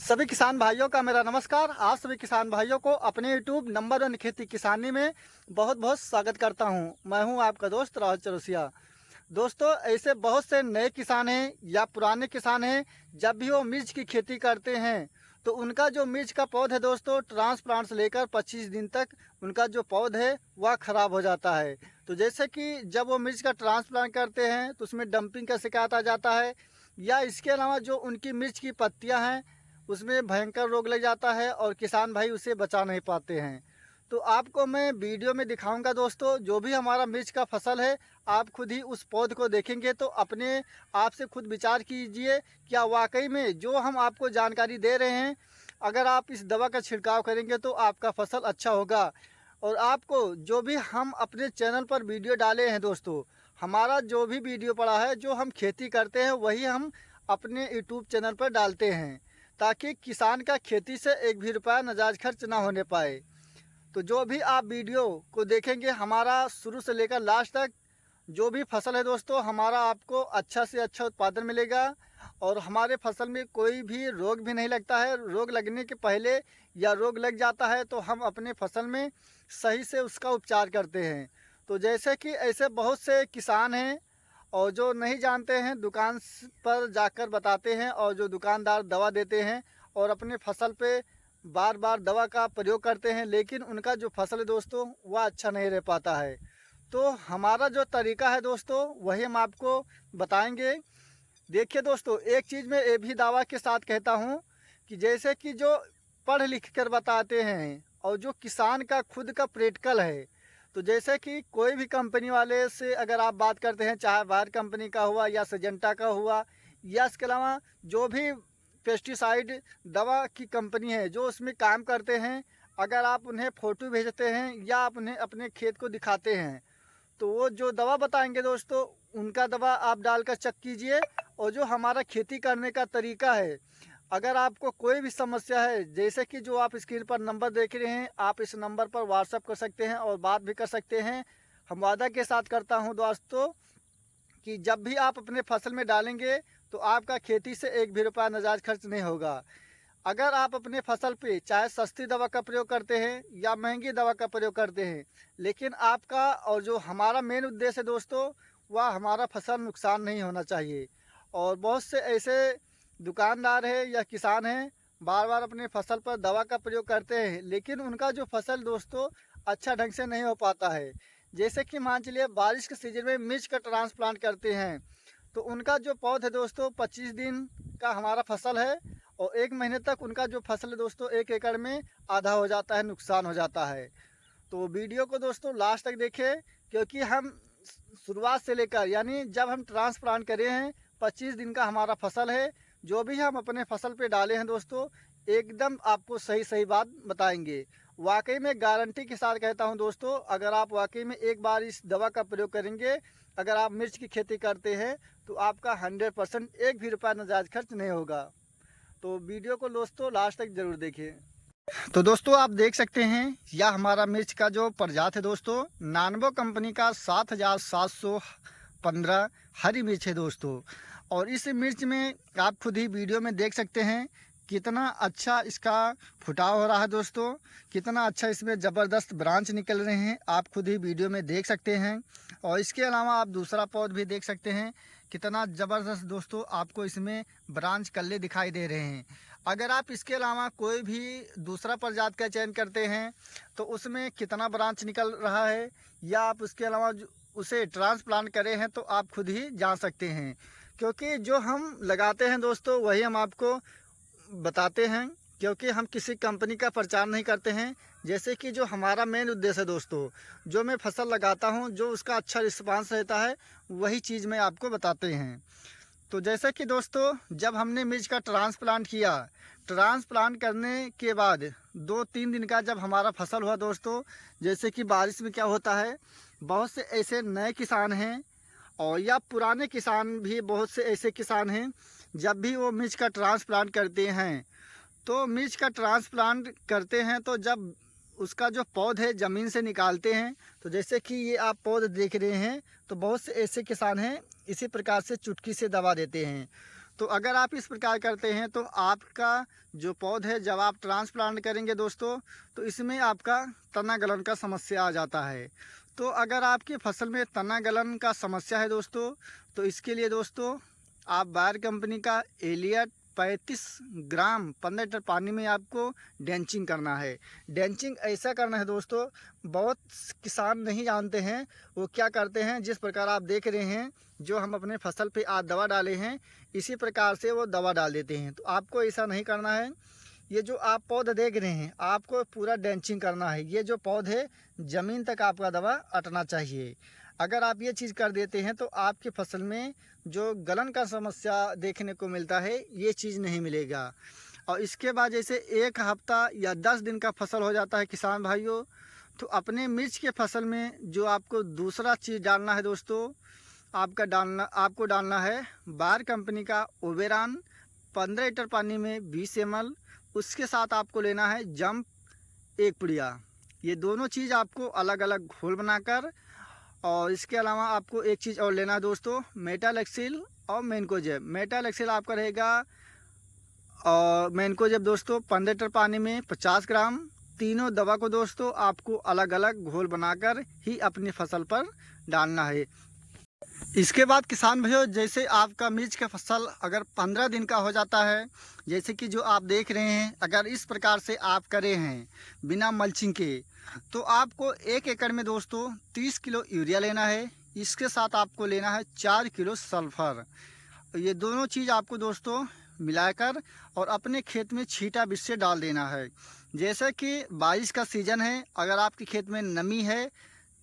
सभी किसान भाइयों का मेरा नमस्कार। आप सभी किसान भाइयों को अपने यूट्यूब नंबर 1 खेती किसानी में बहुत बहुत स्वागत करता हूं। मैं हूं आपका दोस्त राहुल चौरसिया। दोस्तों, ऐसे बहुत से नए किसान हैं या पुराने किसान हैं, जब भी वो मिर्च की खेती करते हैं तो उनका जो मिर्च का पौध है दोस्तों, ट्रांसप्लांट से लेकर 25 दिन तक उनका जो पौध है वह ख़राब हो जाता है। तो जैसे कि जब वो मिर्च का ट्रांसप्लांट करते हैं तो उसमें डंपिंग का शिकायत आ जाता है, या इसके अलावा जो उनकी मिर्च की पत्तियां हैं उसमें भयंकर रोग लग जाता है और किसान भाई उसे बचा नहीं पाते हैं। तो आपको मैं वीडियो में दिखाऊंगा दोस्तों, जो भी हमारा मिर्च का फसल है, आप खुद ही उस पौध को देखेंगे तो अपने आप से खुद विचार कीजिए, क्या वाकई में जो हम आपको जानकारी दे रहे हैं, अगर आप इस दवा का छिड़काव करेंगे तो आपका फसल अच्छा होगा। और आपको जो भी हम अपने चैनल पर वीडियो डाले हैं दोस्तों, हमारा जो भी वीडियो पड़ा है, जो हम खेती करते हैं वही हम अपने यूट्यूब चैनल पर डालते हैं, ताकि किसान का खेती से एक भी रुपया नाजायज खर्च ना होने पाए। तो जो भी आप वीडियो को देखेंगे, हमारा शुरू से लेकर लास्ट तक जो भी फसल है दोस्तों, हमारा आपको अच्छा से अच्छा उत्पादन मिलेगा और हमारे फसल में कोई भी रोग भी नहीं लगता है। रोग लगने के पहले या रोग लग जाता है तो हम अपने फसल में सही से उसका उपचार करते हैं। तो जैसे कि ऐसे बहुत से किसान हैं और जो नहीं जानते हैं दुकान पर जाकर बताते हैं, और जो दुकानदार दवा देते हैं और अपने फसल पे बार बार दवा का प्रयोग करते हैं, लेकिन उनका जो फसल है दोस्तों वह अच्छा नहीं रह पाता है। तो हमारा जो तरीका है दोस्तों वही हम आपको बताएंगे। देखिए दोस्तों, एक चीज़ मैं ये भी दावा के साथ कहता हूँ कि जैसे कि जो पढ़ लिख कर बताते हैं और जो किसान का खुद का प्रैक्टिकल है, तो जैसे कि कोई भी कंपनी वाले से अगर आप बात करते हैं, चाहे बायर कंपनी का हुआ या सिजेंटा का हुआ, या इसके अलावा जो भी पेस्टिसाइड दवा की कंपनी है जो उसमें काम करते हैं, अगर आप उन्हें फ़ोटो भेजते हैं या आप उन्हें अपने खेत को दिखाते हैं, तो वो जो दवा बताएंगे दोस्तों उनका दवा आप डालकर चेक कीजिए। और जो हमारा खेती करने का तरीका है, अगर आपको कोई भी समस्या है, जैसे कि जो आप स्क्रीन पर नंबर देख रहे हैं, आप इस नंबर पर व्हाट्सएप कर सकते हैं और बात भी कर सकते हैं। हम वादा के साथ करता हूं दोस्तों कि जब भी आप अपने फसल में डालेंगे तो आपका खेती से एक भी रुपया नाजायज खर्च नहीं होगा। अगर आप अपने फसल पे चाहे सस्ती दवा का प्रयोग करते हैं या महंगी दवा का प्रयोग करते हैं, लेकिन आपका और जो हमारा मेन उद्देश्य है दोस्तों, वह हमारा फसल नुकसान नहीं होना चाहिए। और बहुत से ऐसे दुकानदार हैं या किसान हैं, बार बार अपने फसल पर दवा का प्रयोग करते हैं, लेकिन उनका जो फसल दोस्तों अच्छा ढंग से नहीं हो पाता है। जैसे कि मान चलिए बारिश के सीजन में मिर्च का ट्रांसप्लांट करते हैं, तो उनका जो पौध है दोस्तों 25 दिन का हमारा फसल है, और 1 महीने तक उनका जो फसल है दोस्तों 1 एकड़ में आधा हो जाता है, नुकसान हो जाता है। तो वीडियो को दोस्तों लास्ट तक देखें, क्योंकि हम शुरुआत से लेकर यानी जब हम ट्रांसप्लांट करे हैं 25 दिन का हमारा फसल है, जो भी हम अपने फसल पे डाले हैं दोस्तों, एकदम आपको सही सही बात बताएंगे। वाकई में गारंटी के साथ कहता हूं दोस्तों, अगर आप वाकई में एक बार इस दवा का प्रयोग करेंगे, अगर आप मिर्च की खेती करते हैं, तो आपका 100% एक भी रुपया नाजायज खर्च नहीं होगा। तो वीडियो को दोस्तों लास्ट तक जरूर देखिए। तो दोस्तों, आप देख सकते हैं यह हमारा मिर्च का जो प्रजात है दोस्तों, नानबो कंपनी का 7715 हरी मिर्च है दोस्तों। और इस मिर्च में आप खुद ही वीडियो में देख सकते हैं कितना अच्छा इसका फुटाव हो रहा है दोस्तों, कितना अच्छा इसमें ज़बरदस्त ब्रांच निकल रहे हैं, आप खुद ही वीडियो में देख सकते हैं। और इसके अलावा आप दूसरा पौध भी देख सकते हैं, कितना ज़बरदस्त दोस्तों आपको इसमें ब्रांच कल्ले दिखाई दे रहे हैं। अगर आप इसके अलावा कोई भी दूसरा प्रजाति का चयन करते हैं तो उसमें कितना ब्रांच निकल रहा है, या आप उसके अलावा उसे ट्रांसप्लांट करे हैं, तो आप खुद ही जान सकते हैं। क्योंकि जो हम लगाते हैं दोस्तों वही हम आपको बताते हैं, क्योंकि हम किसी कंपनी का प्रचार नहीं करते हैं। जैसे कि जो हमारा मेन उद्देश्य है दोस्तों, जो मैं फसल लगाता हूं, जो उसका अच्छा रिस्पांस रहता है, वही चीज़ मैं आपको बताते हैं। तो जैसे कि दोस्तों, जब हमने मिर्च का ट्रांसप्लांट किया, ट्रांसप्लांट करने के बाद 2-3 दिन का जब हमारा फसल हुआ दोस्तों, जैसे कि बारिश में क्या होता है, बहुत से ऐसे नए किसान हैं और या पुराने किसान भी, बहुत से ऐसे किसान हैं, जब भी वो मिर्च का ट्रांसप्लांट करते हैं, तो मिर्च का ट्रांसप्लांट करते हैं तो जब उसका जो पौध है ज़मीन से निकालते हैं, तो जैसे कि ये आप पौध देख रहे हैं, तो बहुत से ऐसे किसान हैं इसी प्रकार से चुटकी से दबा देते हैं। तो अगर आप इस प्रकार करते हैं तो आपका जो पौधे जब आप ट्रांसप्लांट करेंगे दोस्तों, तो इसमें आपका तना गलन का समस्या आ जाता है। तो अगर आपकी फसल में तना गलन का समस्या है दोस्तों, तो इसके लिए दोस्तों आप बायर कंपनी का एलियट 35 ग्राम 15 लीटर पानी में आपको डेंचिंग करना है। डेंचिंग ऐसा करना है दोस्तों, बहुत किसान नहीं जानते हैं। वो क्या करते हैं, जिस प्रकार आप देख रहे हैं जो हम अपने फसल पे आज दवा डाले हैं, इसी प्रकार से वो दवा डाल देते हैं। तो आपको ऐसा नहीं करना है। ये जो आप पौधे देख रहे हैं, आपको पूरा डेंचिंग करना है। ये जो पौधे ज़मीन तक आपका दवा अटना चाहिए। अगर आप ये चीज़ कर देते हैं तो आपकी फसल में जो गलन का समस्या देखने को मिलता है, ये चीज़ नहीं मिलेगा। और इसके बाद जैसे 1 हफ्ता या 10 दिन का फसल हो जाता है किसान भाइयों, तो अपने मिर्च के फसल में जो आपको दूसरा चीज़ डालना है दोस्तों, आपको डालना है बायर कंपनी का ओबेरॉन 15 लीटर पानी में 20 ml। उसके साथ आपको लेना है जंप 1 पुड़िया। ये दोनों चीज़ आपको अलग अलग घोल बनाकर, और इसके अलावा आपको एक चीज़ और लेना है दोस्तों, मेटालेक्सिल और मैनकोजेब। मेटालेक्सिल आपका रहेगा और मैनकोजेब दोस्तों 15 लीटर पानी में 50 ग्राम। तीनों दवा को दोस्तों आपको अलग अलग घोल बनाकर ही अपनी फसल पर डालना है। इसके बाद किसान भाइयों, जैसे आपका मिर्च का फसल अगर 15 दिन का हो जाता है, जैसे कि जो आप देख रहे हैं, अगर इस प्रकार से आप करे हैं बिना मल्चिंग के, तो आपको 1 एकड़ में दोस्तों 30 किलो यूरिया लेना है। इसके साथ आपको लेना है 4 किलो सल्फर। ये दोनों चीज़ आपको दोस्तों मिलाकर और अपने खेत में छींटा बीज से डाल देना है। जैसे कि बारिश का सीज़न है, अगर आपके खेत में नमी है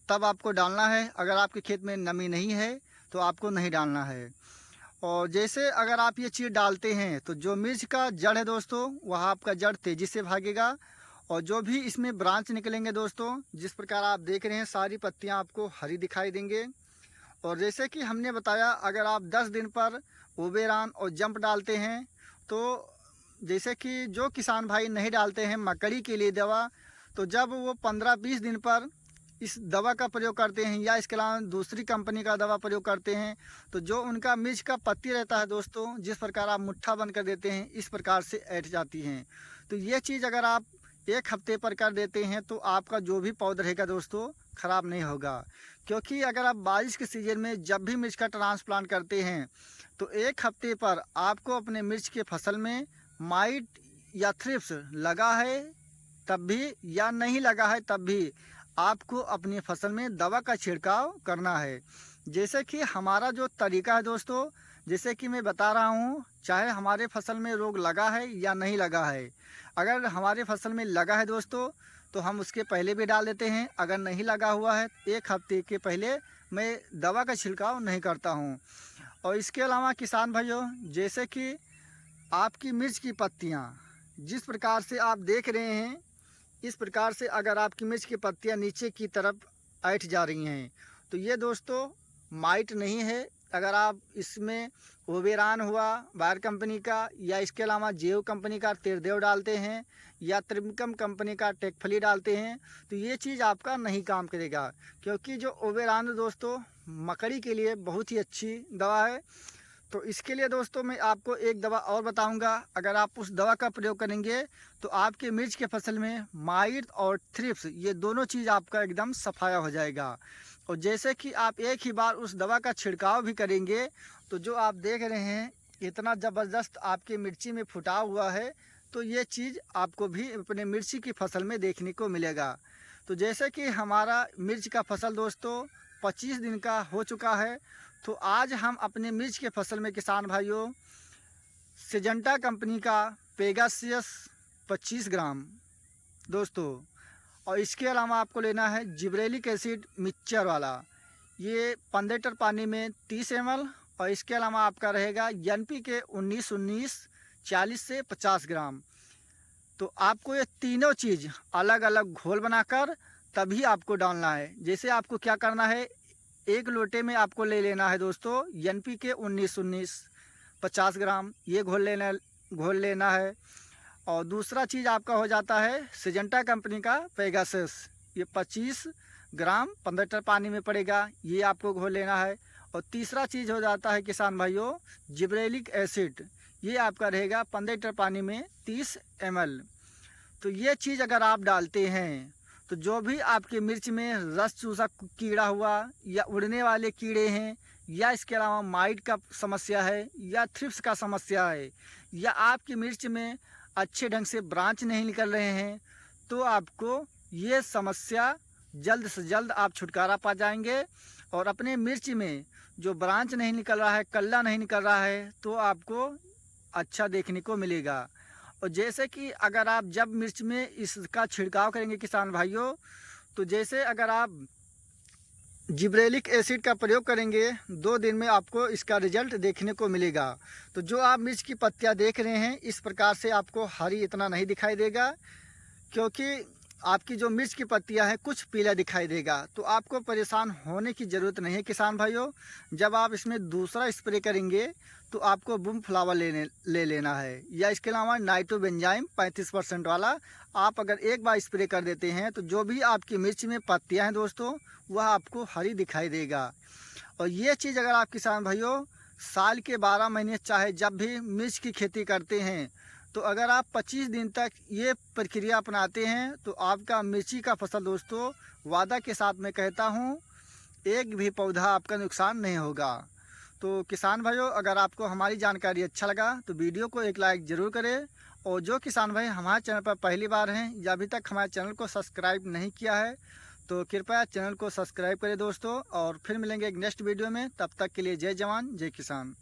तब आपको डालना है। अगर आपके खेत में नमी नहीं है तो आपको नहीं डालना है। और जैसे अगर आप ये चीज़ डालते हैं तो जो मिर्च का जड़ है दोस्तों, वह आपका जड़ तेज़ी से भागेगा। और जो भी इसमें ब्रांच निकलेंगे दोस्तों, जिस प्रकार आप देख रहे हैं सारी पत्तियां आपको हरी दिखाई देंगे। और जैसे कि हमने बताया, अगर आप 10 दिन पर ओबेरॉन और जंप डालते हैं, तो जैसे कि जो किसान भाई नहीं डालते हैं मकड़ी के लिए दवा, तो जब वो 15-20 दिन पर इस दवा का प्रयोग करते हैं या इसके अलावा दूसरी कंपनी का दवा प्रयोग करते हैं, तो जो उनका मिर्च का पत्ती रहता है दोस्तों, जिस प्रकार आप मुट्ठा बंद कर देते हैं, इस प्रकार से ऐंठ जाती हैं। तो ये चीज़ अगर आप 1 हफ्ते पर कर देते हैं तो आपका जो भी पौधा रहेगा दोस्तों ख़राब नहीं होगा। क्योंकि अगर आप बारिश के सीज़न में जब भी मिर्च का ट्रांसप्लांट करते हैं, तो 1 हफ्ते पर आपको अपने मिर्च के फसल में माइट या थ्रिप्स लगा है तब भी या नहीं लगा है तब भी आपको अपनी फसल में दवा का छिड़काव करना है। जैसे कि हमारा जो तरीका है दोस्तों, जैसे कि मैं बता रहा हूँ, चाहे हमारे फसल में रोग लगा है या नहीं लगा है, अगर हमारे फसल में लगा है दोस्तों तो हम उसके पहले भी डाल देते हैं। अगर नहीं लगा हुआ है 1 हफ्ते के पहले मैं दवा का छिड़काव नहीं करता हूँ। और इसके अलावा किसान भाइयों, जैसे कि आपकी मिर्च की पत्तियाँ जिस प्रकार से आप देख रहे हैं, इस प्रकार से अगर आपकी मिर्च की पत्तियां नीचे की तरफ ऐंठ जा रही हैं, तो ये दोस्तों माइट नहीं है। अगर आप इसमें ओबेरॉन हुआ बायर कंपनी का, या इसके अलावा जेव कंपनी का तेरदेव डालते हैं, या त्रिमकम कंपनी का टेकफली डालते हैं, तो ये चीज़ आपका नहीं काम करेगा। क्योंकि जो ओबेरॉन दोस्तों मकड़ी के लिए बहुत ही अच्छी दवा है। तो इसके लिए दोस्तों मैं आपको एक दवा और बताऊंगा। अगर आप उस दवा का प्रयोग करेंगे तो आपके मिर्च के फसल में माइट और थ्रिप्स ये दोनों चीज़ आपका एकदम सफाया हो जाएगा। और जैसे कि आप एक ही बार उस दवा का छिड़काव भी करेंगे, तो जो आप देख रहे हैं इतना ज़बरदस्त आपकी मिर्ची में फुटाव हुआ है, तो ये चीज़ आपको भी अपने मिर्ची की फसल में देखने को मिलेगा। तो जैसे कि हमारा मिर्च का फसल दोस्तों 25 दिन का हो चुका है, तो आज हम अपने मिर्च के फसल में किसान भाइयों सिजेंटा कंपनी का पेगासियस 25 ग्राम दोस्तों, और इसके अलावा आपको लेना है जिब्रेलिक एसिड मिक्सचर वाला, ये 15 लीटर पानी में 30 ml। और इसके अलावा आपका रहेगा NPK 19-19 40 से 50 ग्राम। तो आपको ये तीनों चीज़ अलग अलग घोल बनाकर तभी आपको डालना है। जैसे आपको क्या करना है, 1 लोटे में आपको ले लेना है दोस्तों NPK 19-19 50 ग्राम, ये घोल लेना है। और दूसरा चीज़ आपका हो जाता है सिजेंटा कंपनी का पेगासस, ये 25 ग्राम 15 लीटर पानी में पड़ेगा, ये आपको घोल लेना है। और तीसरा चीज़ हो जाता है किसान भाइयों जिब्रेलिक एसिड। ये आपका रहेगा 15 लीटर पानी में 30 ml। तो ये चीज़ अगर आप डालते हैं तो जो भी आपके मिर्च में रस चूसा कीड़ा हुआ या उड़ने वाले कीड़े हैं या इसके अलावा माइट का समस्या है या थ्रिप्स का समस्या है या आपकी मिर्च में अच्छे ढंग से ब्रांच नहीं निकल रहे हैं, तो आपको ये समस्या जल्द से जल्द आप छुटकारा पा जाएंगे। और अपने मिर्च में जो ब्रांच नहीं निकल रहा है, कल्ला नहीं निकल रहा है, तो आपको अच्छा देखने को मिलेगा। और जैसे कि अगर आप जब मिर्च में इसका छिड़काव करेंगे किसान भाइयों, तो जैसे अगर आप जिब्रेलिक एसिड का प्रयोग करेंगे 2 दिन में आपको इसका रिजल्ट देखने को मिलेगा। तो जो आप मिर्च की पत्तियां देख रहे हैं इस प्रकार से आपको हरी इतना नहीं दिखाई देगा, क्योंकि आपकी जो मिर्च की पत्तियां हैं कुछ पीला दिखाई देगा। तो आपको परेशान होने की ज़रूरत नहीं है किसान भाइयों। जब आप इसमें दूसरा स्प्रे करेंगे तो आपको बूम फ्लावर ले लेना है, या इसके अलावा नाइट्रोबेंजाइम 35% वाला आप अगर एक बार स्प्रे कर देते हैं तो जो भी आपकी मिर्च में पत्तियां हैं दोस्तों वह आपको हरी दिखाई देगा। और ये चीज़ अगर आप किसान भाइयों साल के 12 महीने चाहे जब भी मिर्च की खेती करते हैं, तो अगर आप 25 दिन तक ये प्रक्रिया अपनाते हैं तो आपका मिर्ची का फसल दोस्तों वादा के साथ मैं कहता हूँ एक भी पौधा आपका नुकसान नहीं होगा। तो किसान भाइयों अगर आपको हमारी जानकारी अच्छा लगा तो वीडियो को एक लाइक ज़रूर करें। और जो किसान भाई हमारे चैनल पर पहली बार हैं या अभी तक हमारे चैनल को सब्सक्राइब नहीं किया है तो कृपया चैनल को सब्सक्राइब करें दोस्तों। और फिर मिलेंगे एक नेक्स्ट वीडियो में, तब तक के लिए जय जवान जय किसान।